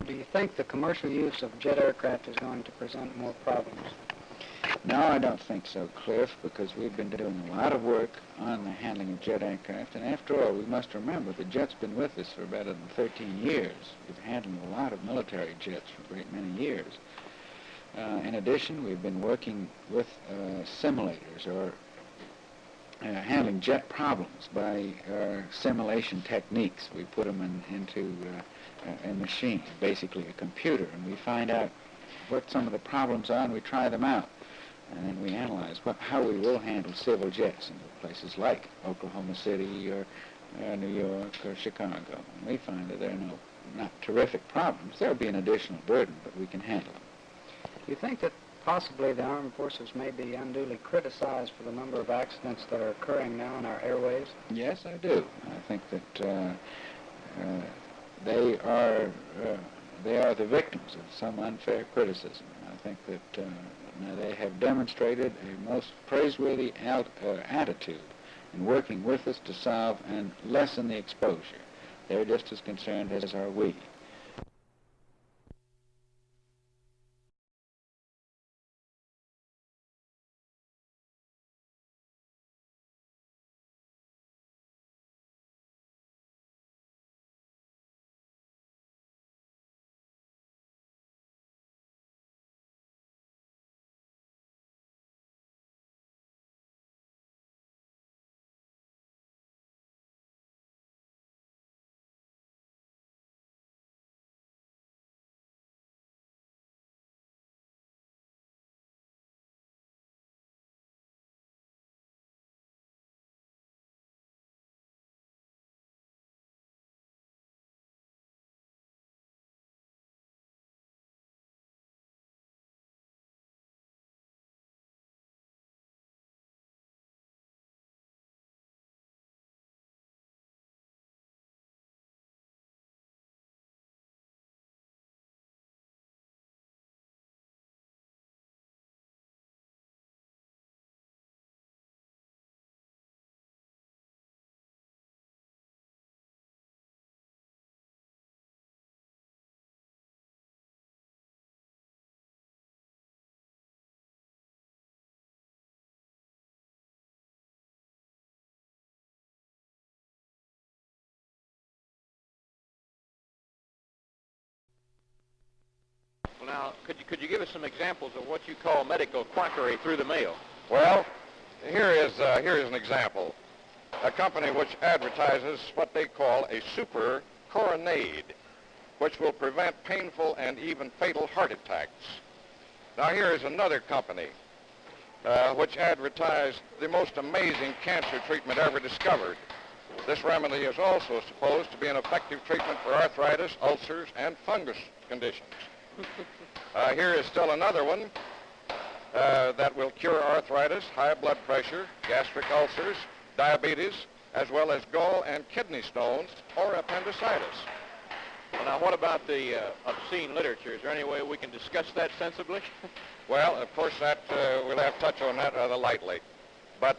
Do you think the commercial use of jet aircraft is going to present more problems? No, I don't think so, Cliff, because we've been doing a lot of work on the handling of jet aircraft, and after all, we must remember the jet's been with us for better than 13 years. We've handled a lot of military jets for a great many years. In addition, we've been working with simulators, or handling jet problems by simulation techniques. We put them into a machine, basically a computer, and we find out what some of the problems are, and we try them out. And then we analyze how we will handle civil jets in places like Oklahoma City or New York or Chicago. And we find that there are not terrific problems. There will be an additional burden, but we can handle them. Do you think that possibly the armed forces may be unduly criticized for the number of accidents that are occurring now in our airways? Yes, I do. I think that they are the victims of some unfair criticism. I think that they have demonstrated a most praiseworthy attitude in working with us to solve and lessen the exposure. They're just as concerned as are we. Well, now, could you give us some examples of what you call medical quackery through the mail? Well, here is an example. A company which advertises what they call a super coronade, which will prevent painful and even fatal heart attacks. Now, here is another company which advertised the most amazing cancer treatment ever discovered. This remedy is also supposed to be an effective treatment for arthritis, ulcers, and fungus conditions. Here is still another one that will cure arthritis, high blood pressure, gastric ulcers, diabetes, as well as gall and kidney stones or appendicitis. Well, now, what about the obscene literature? Is there any way we can discuss that sensibly? Well, of course, that we'll have to touch on that rather lightly. But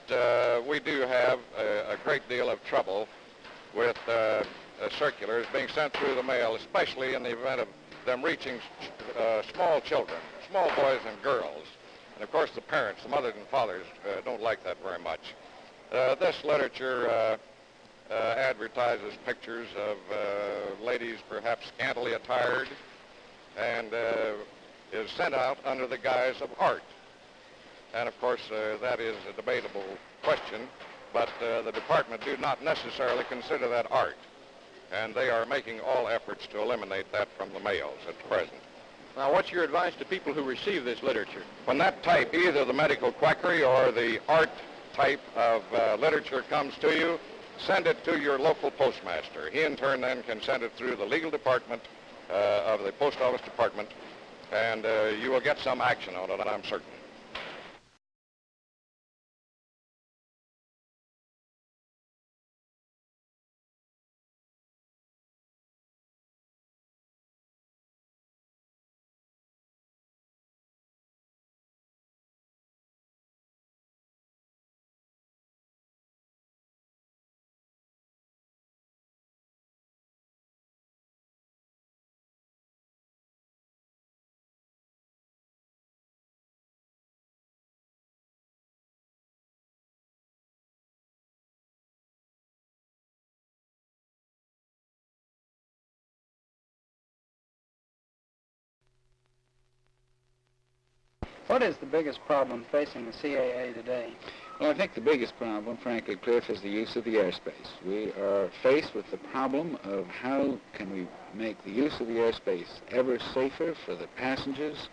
we do have a great deal of trouble with circulars being sent through the mail, especially in the event of them reaching small children, small boys and girls. And, of course, the parents, the mothers and fathers, don't like that very much. This literature advertises pictures of ladies perhaps scantily attired and is sent out under the guise of art. And, of course, that is a debatable question, but the department do not necessarily consider that art. And they are making all efforts to eliminate that from the mails at present. Now, what's your advice to people who receive this literature? When that type, either the medical quackery or the art type of literature comes to you, send it to your local postmaster. He, in turn, then can send it through the legal department of the post office department, and you will get some action on it, I'm certain. What is the biggest problem facing the CAA today? Well, I think the biggest problem, frankly, Cliff, is the use of the airspace. We are faced with the problem of how can we make the use of the airspace ever safer for the passengers,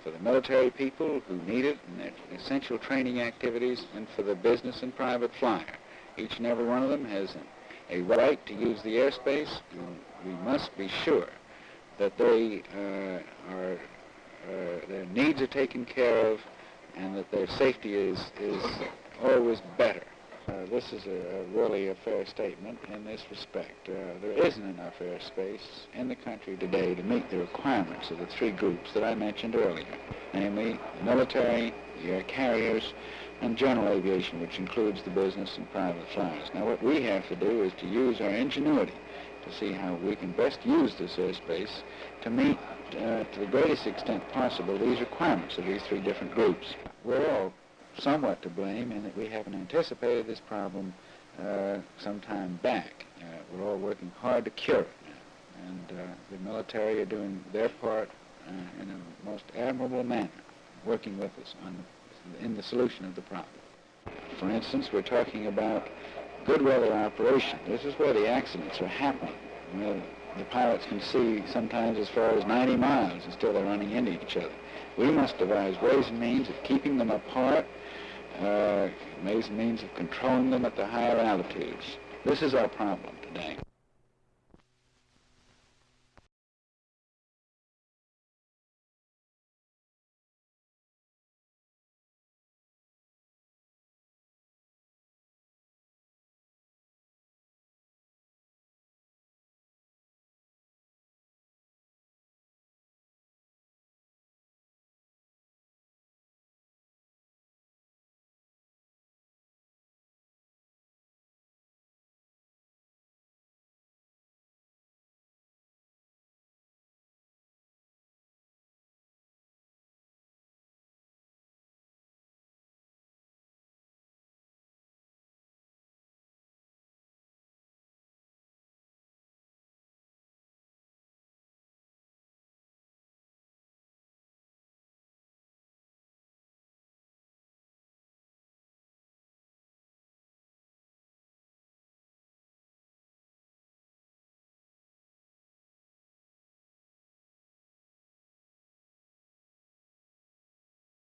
for the military people who need it in their essential training activities, and for the business and private flyer. Each and every one of them has a right to use the airspace. We must be sure that their needs are taken care of and that their safety is always better. This is really a fair statement in this respect. There isn't enough airspace in the country today to meet the requirements of the three groups that I mentioned earlier, namely the military, the air carriers, and general aviation, which includes the business and private flyers. Now, what we have to do is to use our ingenuity to see how we can best use this airspace to meet, to the greatest extent possible, these requirements of these three different groups. We're all somewhat to blame in that we haven't anticipated this problem some time back. We're all working hard to cure it now, and the military are doing their part in a most admirable manner, working with us in the solution of the problem. For instance, we're talking about good weather operation. This is where the accidents are happening. The pilots can see sometimes as far as 90 miles and still they're running into each other. We must devise ways and means of keeping them apart, ways and means of controlling them at the higher altitudes. This is our problem today.